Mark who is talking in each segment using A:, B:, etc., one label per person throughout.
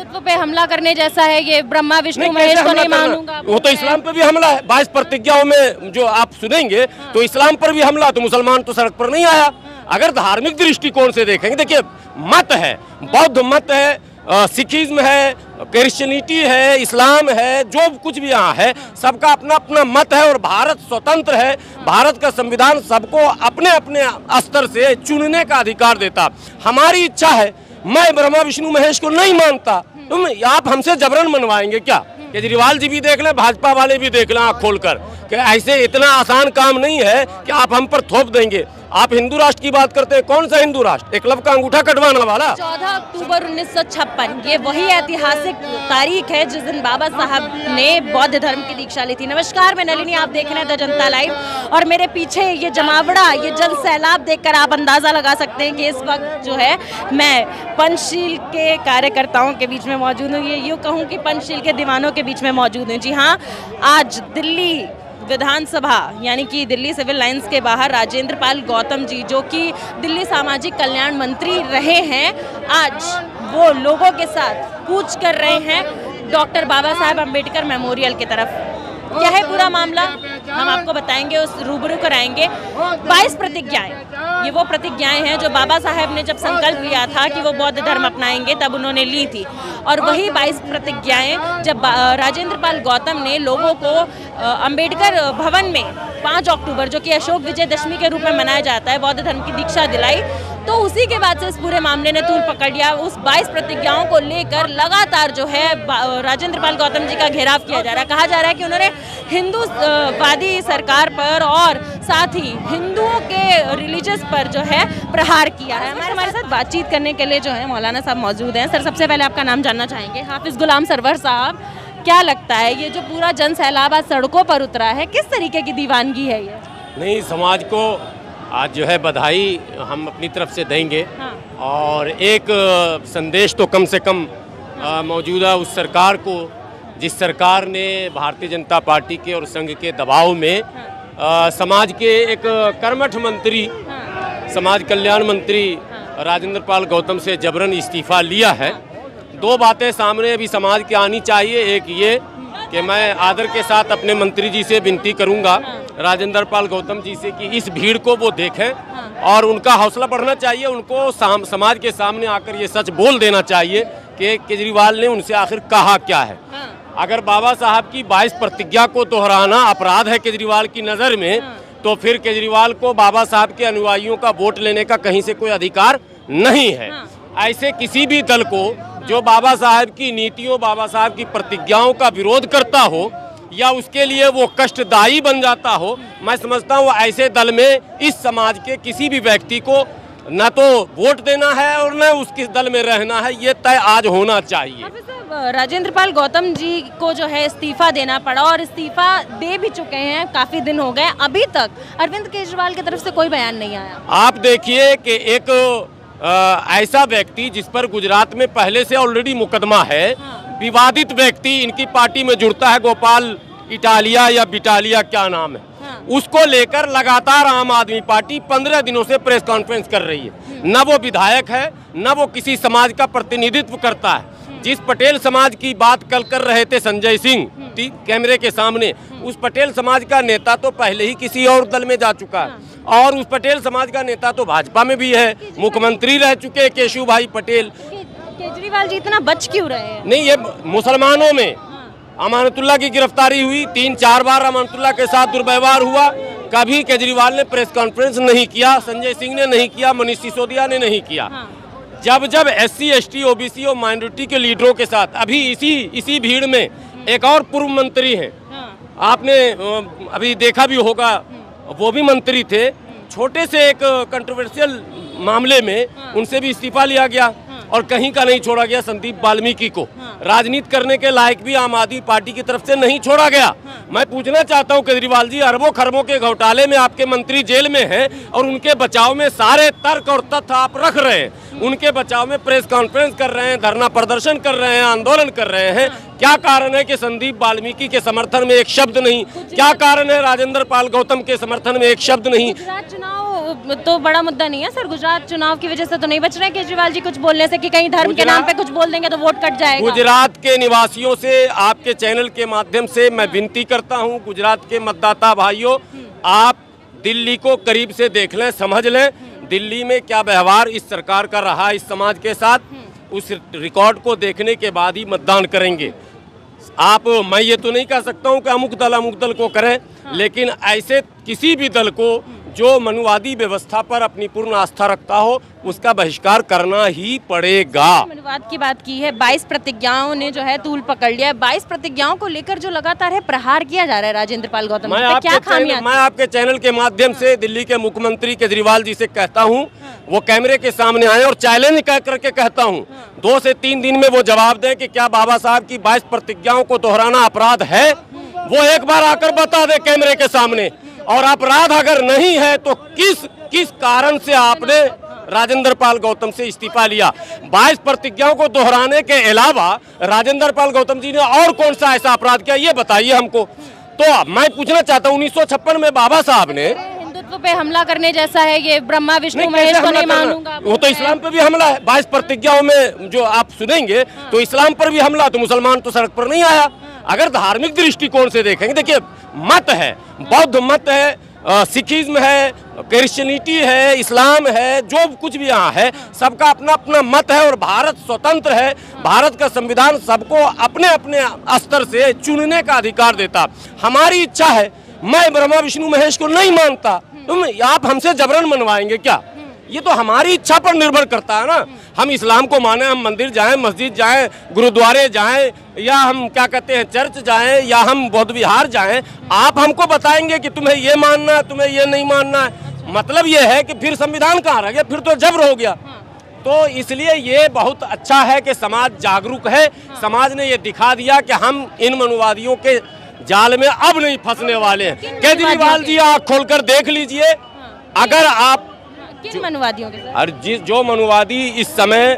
A: हिंदुत्व पे हमला करने जैसा है ये, ब्रह्मा विष्णु महेश को नहीं मानूंगा।
B: वो तो इस्लाम पे भी हमला है। 22 प्रतिज्ञाओं में जो आप सुनेंगे तो इस्लाम पर भी हमला, तो मुसलमान तो सड़क पर नहीं आया। अगर धार्मिक दृष्टिकोण से देखेंगे, देखिए मत है, बौद्ध मत है, सिखिज्म है, क्रिश्चियनिटी है, इस्लाम है, जो कुछ भी यहाँ है सबका अपना अपना मत है और भारत स्वतंत्र है। भारत का संविधान सबको अपने अपने स्तर से चुनने का अधिकार देता। हमारी इच्छा है, मैं ब्रह्मा विष्णु महेश को नहीं मानता, तुम आप हमसे जबरन मनवाएंगे क्या? केजरीवाल जी भी देख लें, भाजपा वाले भी देख लें आँख खोलकर, कि ऐसे इतना आसान काम नहीं है कि आप हम पर थोप देंगे। आप हिंदू राष्ट्र की बात करते हैं, कौन सा हिंदू राष्ट्र? एकलव का अंगूठा कटवाने वाला।
A: 14 अक्टूबर 1956 ये वही ऐतिहासिक तारीख है जिस दिन बाबा साहब ने बौद्ध धर्म की दीक्षा ली थी। नमस्कार, मैं नलिनी, आप देख रहे हैं द जनता लाइव और मेरे पीछे ये जमावड़ा, ये जल सैलाब देखकर आप अंदाजा लगा सकते हैं कि इस वक्त जो है मैं पंचशील के कार्यकर्ताओं के बीच में मौजूद हूँ। ये यूँ कहूँ कि पंचशील के दीवानों के बीच में मौजूद हूँ। जी हाँ, आज दिल्ली विधानसभा यानी कि दिल्ली सिविल लाइंस के बाहर राजेंद्र पाल गौतम जी, जो कि दिल्ली सामाजिक कल्याण मंत्री रहे हैं, आज वो लोगों के साथ कूच कर रहे हैं डॉक्टर बाबा साहेब अम्बेडकर मेमोरियल की तरफ। क्या है पूरा मामला हम आपको बताएंगे, उस रूबरू कराएंगे। 22 प्रतिज्ञाएं, ये वो प्रतिज्ञाएं हैं जो बाबा साहेब ने जब संकल्प लिया था कि वो बौद्ध धर्म अपनाएंगे तब उन्होंने ली थी। और वही 22 प्रतिज्ञाएं जब राजेंद्र पाल गौतम ने लोगों को अंबेडकर भवन में 5 अक्टूबर, जो कि अशोक विजयदशमी के रूप में मनाया जाता है, बौद्ध धर्म की दीक्षा दिलाई, तो उसी के बाद से इस पूरे मामले ने तूल पकड़ लिया। उस 22 प्रतिज्ञाओं को लेकर लगातार जो है राजेंद्र पाल गौतम जी का घेराव किया जा रहा है। कहा जा रहा है कि उन्होंने हिंदूवादी सरकार पर और साथ ही हिंदुओं के रिलीजियस पर जो है प्रहार किया है। हमारे साथ बातचीत करने के लिए जो है मौलाना साहब मौजूद हैं। सर, सबसे पहले आपका नाम जानना चाहेंगे। हाफिज गुलाम सरवर साहब, क्या लगता है ये जो पूरा जन सैलाब आज सड़कों पर उतरा है, किस तरीके की दीवानगी है ये?
B: नहीं, समाज को आज जो है बधाई हम अपनी तरफ से देंगे।
A: हाँ।
B: और एक संदेश तो कम से कम मौजूदा उस सरकार को, जिस सरकार ने भारतीय जनता पार्टी के और संघ के दबाव में समाज के एक कर्मठ मंत्री, समाज कल्याण मंत्री राजेंद्र पाल गौतम से जबरन इस्तीफा लिया है। दो बातें सामने अभी समाज के आनी चाहिए। एक ये कि मैं आदर के साथ अपने मंत्री जी से विनती करूंगा, राजेंद्र पाल गौतम जी से, कि इस भीड़ को वो देखें और उनका हौसला बढ़ना चाहिए। उनको समाज के सामने आकर ये सच बोल देना चाहिए कि केजरीवाल ने उनसे आखिर कहा क्या है। अगर बाबा साहब की 22 प्रतिज्ञा को दोहराना अपराध है केजरीवाल की नज़र में, तो फिर केजरीवाल को बाबा साहब के अनुयायियों का वोट लेने का कहीं से कोई अधिकार नहीं है। ऐसे किसी भी दल को जो बाबा साहब की नीतियों, बाबा साहब की प्रतिज्ञाओं का विरोध करता हो या उसके लिए वो कष्टदायी बन जाता हो, मैं समझता हूँ ऐसे दल में इस समाज के किसी भी व्यक्ति को न तो वोट देना है और न उसके दल में रहना है। ये तय आज होना चाहिए।
A: राजेंद्र पाल गौतम जी को जो है इस्तीफा देना पड़ा और इस्तीफा दे भी चुके हैं, काफी दिन हो गए, अभी तक अरविंद केजरीवाल की तरफ से कोई बयान नहीं आया।
B: आप देखिए कि एक ऐसा व्यक्ति जिस पर गुजरात में पहले से ऑलरेडी मुकदमा है, विवादित व्यक्ति इनकी पार्टी में जुड़ता है, गोपाल इटालिया या बिटालिया क्या नाम है, उसको लेकर लगातार आम आदमी पार्टी 15 दिनों से प्रेस कॉन्फ्रेंस कर रही है। न वो विधायक है, न वो किसी समाज का प्रतिनिधित्व करता है। जिस पटेल समाज की बात कल कर रहे थे संजय सिंह कैमरे के सामने, उस पटेल समाज का नेता तो पहले ही किसी और दल में जा चुका है और उस पटेल समाज का नेता तो भाजपा में भी है, मुख्यमंत्री रह चुके केशु भाई पटेल।
A: केजरीवाल जी इतना बच क्यों रहे हैं?
B: नहीं, ये मुसलमानों में अमानतुल्लाह की गिरफ्तारी हुई, 3-4 बार अमानतुल्लाह के साथ दुर्व्यवहार हुआ, कभी केजरीवाल ने प्रेस कॉन्फ्रेंस नहीं किया, संजय सिंह ने नहीं किया, मनीष सिसोदिया ने नहीं किया। जब जब SC, ST, OBC और माइनॉरिटी के लीडरों के साथ, अभी इसी भीड़ में एक और पूर्व मंत्री हैं, आपने अभी देखा भी होगा, वो भी मंत्री थे, छोटे से एक कंट्रोवर्शियल मामले में उनसे भी इस्तीफा लिया गया और कहीं का नहीं छोड़ा गया संदीप वाल्मीकि को। राजनीति करने के लायक भी आम आदमी पार्टी की तरफ से नहीं छोड़ा गया। मैं पूछना चाहता हूं केजरीवाल जी, अरबों खरबों के घोटाले में आपके मंत्री जेल में हैं और उनके बचाव में सारे तर्क और तथ्य आप रख रहे हैं, उनके बचाव में प्रेस कॉन्फ्रेंस कर रहे हैं, धरना प्रदर्शन कर रहे हैं, आंदोलन कर रहे हैं। क्या कारण है कि संदीप वाल्मीकि के समर्थन में एक शब्द नहीं? क्या कारण है राजेंद्र पाल गौतम के समर्थन में एक शब्द नहीं?
A: गुजरात चुनाव तो बड़ा मुद्दा नहीं है सर। गुजरात चुनाव की वजह से तो नहीं बच रहे हैं केजरीवाल जी कुछ बोलने से कि कहीं धर्म के नाम पे कुछ बोल देंगे तो वोट कट जाएगा।
B: गुजरात के निवासियों से आपके चैनल के माध्यम से मैं विनती करता हूं, गुजरात के मतदाता भाइयों, आप दिल्ली को करीब से देख लें, समझ लें दिल्ली में क्या व्यवहार इस सरकार का रहा इस समाज के साथ। उस रिकॉर्ड को देखने के बाद ही मतदान करेंगे। मैं ये तो नहीं कह सकता हूं कि अमुक दल को करें, लेकिन ऐसे किसी भी दल को जो मनुवादी व्यवस्था पर अपनी पूर्ण आस्था रखता हो उसका बहिष्कार करना ही पड़ेगा।
A: मनुवाद की बात की है, 22 प्रतिज्ञाओं ने जो है तूल पकड़ लिया है। 22 प्रतिज्ञाओं को लेकर जो लगातार है प्रहार किया जा रहा है राजेंद्र पाल गौतम जी पे, क्या खामियां?
B: मैं आपके चैनल के माध्यम से दिल्ली के मुख्यमंत्री केजरीवाल जी से कहता हूं, वो कैमरे के सामने आए और चैलेंज कह करके कहता हूं 2 से 3 दिन में वो जवाब दें कि क्या बाबा साहब की 22 प्रतिज्ञाओं को दोहराना अपराध है। वो एक बार आकर बता दे कैमरे के सामने, और अपराध अगर नहीं है तो किस कारण से आपने राजेंद्र पाल गौतम से इस्तीफा लिया। 22 प्रतिज्ञाओं को दोहराने के अलावा राजेंद्र पाल गौतम जी ने और कौन सा ऐसा अपराध किया, ये बताइए हमको। तो मैं पूछना चाहता हूँ 1956 में बाबा साहब ने
A: हिंदुत्व पे हमला करने जैसा है ये, ब्रह्मा विष्णु महेश को नहीं मानूंगा,
B: वो तो इस्लाम पे भी हमला है। 22 प्रतिज्ञाओं में जो आप सुनेंगे तो इस्लाम पर भी हमला, तो मुसलमान तो सड़क पर नहीं आया। अगर धार्मिक दृष्टिकोण से देखेंगे, देखिए मत है, बौद्ध मत है, सिखिज्म है, क्रिश्चियनिटी है, इस्लाम है, जो कुछ भी यहाँ है सबका अपना अपना मत है और भारत स्वतंत्र है। भारत का संविधान सबको अपने अपने स्तर से चुनने का अधिकार देता। हमारी इच्छा है, मैं ब्रह्मा विष्णु महेश को नहीं मानता, आप हमसे जबरन मनवाएंगे क्या? ये तो हमारी इच्छा पर निर्भर करता है ना। हम इस्लाम को माने, हम मंदिर जाएं, मस्जिद जाएं, गुरुद्वारे जाएं, या हम क्या कहते हैं चर्च जाएं, या हम बौद्ध विहार जाएं, आप हमको बताएंगे कि तुम्हें ये मानना है, तुम्हें ये नहीं मानना है। मतलब ये है कि फिर संविधान कहाँ रह गया, फिर तो जबर हो गया। तो इसलिए ये बहुत अच्छा है कि समाज जागरूक है। समाज ने ये दिखा दिया कि हम इन मनुवादियों के जाल में अब नहीं फंसने वाले हैं। केजरीवाल जी आँख खोलकर देख लीजिए, अगर आप
A: किन मनुवादियों के साथ?
B: और जो मनुवादी इस समय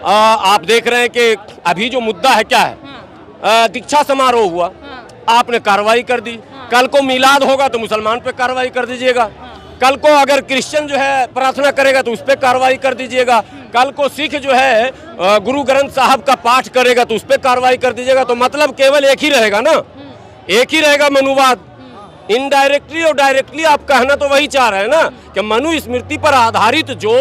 B: आप देख रहे हैं कि अभी जो मुद्दा है क्या है, दीक्षा समारोह हुआ, आपने कार्रवाई कर दी। कल को मिलाद होगा तो मुसलमान पे कार्रवाई कर दीजिएगा। कल को अगर क्रिश्चियन जो है प्रार्थना करेगा तो उस पर कार्रवाई कर दीजिएगा। कल को सिख जो है गुरु ग्रंथ साहब का पाठ करेगा तो उस पर कार्रवाई कर दीजिएगा। तो मतलब केवल एक ही रहेगा ना, एक ही रहेगा मनुवाद। इनडायरेक्टली और डायरेक्टली आप कहना तो वही चाह रहे हैं ना कि मनुस्मृति पर आधारित जो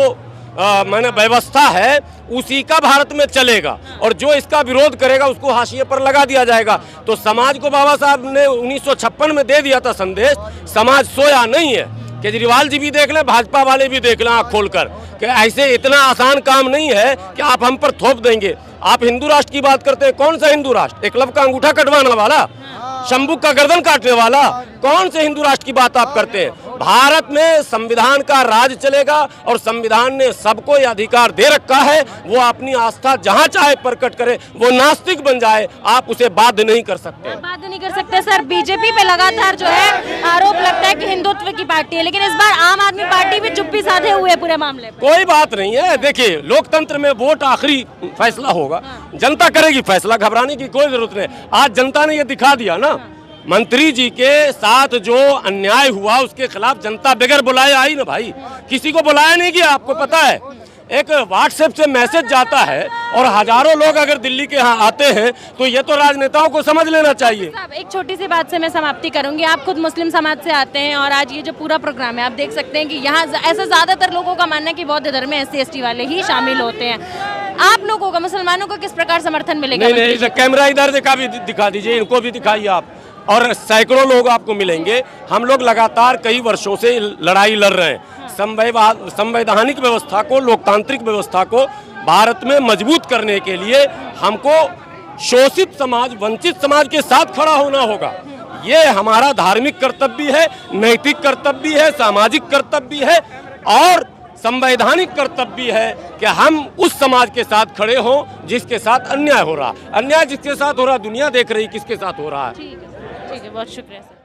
B: माने व्यवस्था है उसी का भारत में चलेगा, और जो इसका विरोध करेगा उसको हाशिए पर लगा दिया जाएगा। तो समाज को बाबा साहब ने 1956 में दे दिया था संदेश, समाज सोया नहीं है। केजरीवाल जी भी देख लें, भाजपा वाले भी देख लें आँख खोलकर कि ऐसे इतना आसान काम नहीं है कि आप हम पर थोप देंगे। आप हिंदू राष्ट्र की बात करते हैं, कौन सा हिंदू राष्ट्र? एकलव का अंगूठा कटवाने वाला, शंभू का गर्दन काटने वाला, कौन से हिंदू राष्ट्र की बात आप करते हैं? भारत में संविधान का राज चलेगा और संविधान ने सबको यह अधिकार दे रखा है, वो अपनी आस्था जहां चाहे प्रकट करे। वो नास्तिक बन जाए, आप उसे बाध्य नहीं कर सकते।
A: बाध्य नहीं कर सकते सर। बीजेपी पे लगातार जो है आरोप लगता है कि हिंदुत्व की पार्टी है, लेकिन इस बार आम आदमी पार्टी भी चुप्पी साधे हुए पूरे मामले पे।
B: कोई बात नहीं है, देखिए लोकतंत्र में वोट आखिरी फैसला होगा, जनता करेगी फैसला, घबराने की कोई जरूरत नहीं। आज जनता ने ये दिखा दिया ना, मंत्री जी के साथ जो अन्याय हुआ उसके खिलाफ जनता बगैर बुलाए आई ना भाई, किसी को बुलाया नहीं गया। आपको पता है, एक व्हाट्सएप से मैसेज जाता है और हजारों लोग अगर दिल्ली के यहाँ आते हैं तो ये तो राजनेताओं को समझ लेना चाहिए।
A: एक छोटी सी बात से मैं समाप्ति करूंगी। आप खुद मुस्लिम समाज से आते हैं और आज ये जो पूरा प्रोग्राम है आप देख सकते हैं कि यहाँ ऐसा ज्यादातर लोगों का मानना है कि बौद्ध धर्म में SC/ST वाले ही शामिल होते हैं। आप लोगों का, मुसलमानों को किस प्रकार समर्थन मिलेगा?
B: नहीं, कैमरा इधर से भी दिखा दीजिए, इनको भी दिखाइए आप, और सैकड़ों लोग आपको मिलेंगे। हम लोग लगातार कई वर्षों से लड़ाई लड़ रहे हैं। संवैधानिक व्यवस्था को, लोकतांत्रिक व्यवस्था को भारत में मजबूत करने के लिए हमको शोषित समाज, वंचित समाज के साथ खड़ा होना होगा। ये हमारा धार्मिक कर्तव्य है, नैतिक कर्तव्य है, सामाजिक कर्तव्य है और संवैधानिक कर्तव्य है कि हम उस समाज के साथ खड़े हों जिसके साथ अन्याय हो रहा। अन्याय जिसके साथ हो रहा दुनिया देख रही किसके साथ हो रहा है।
A: ठीक है, बहुत शुक्रिया सर।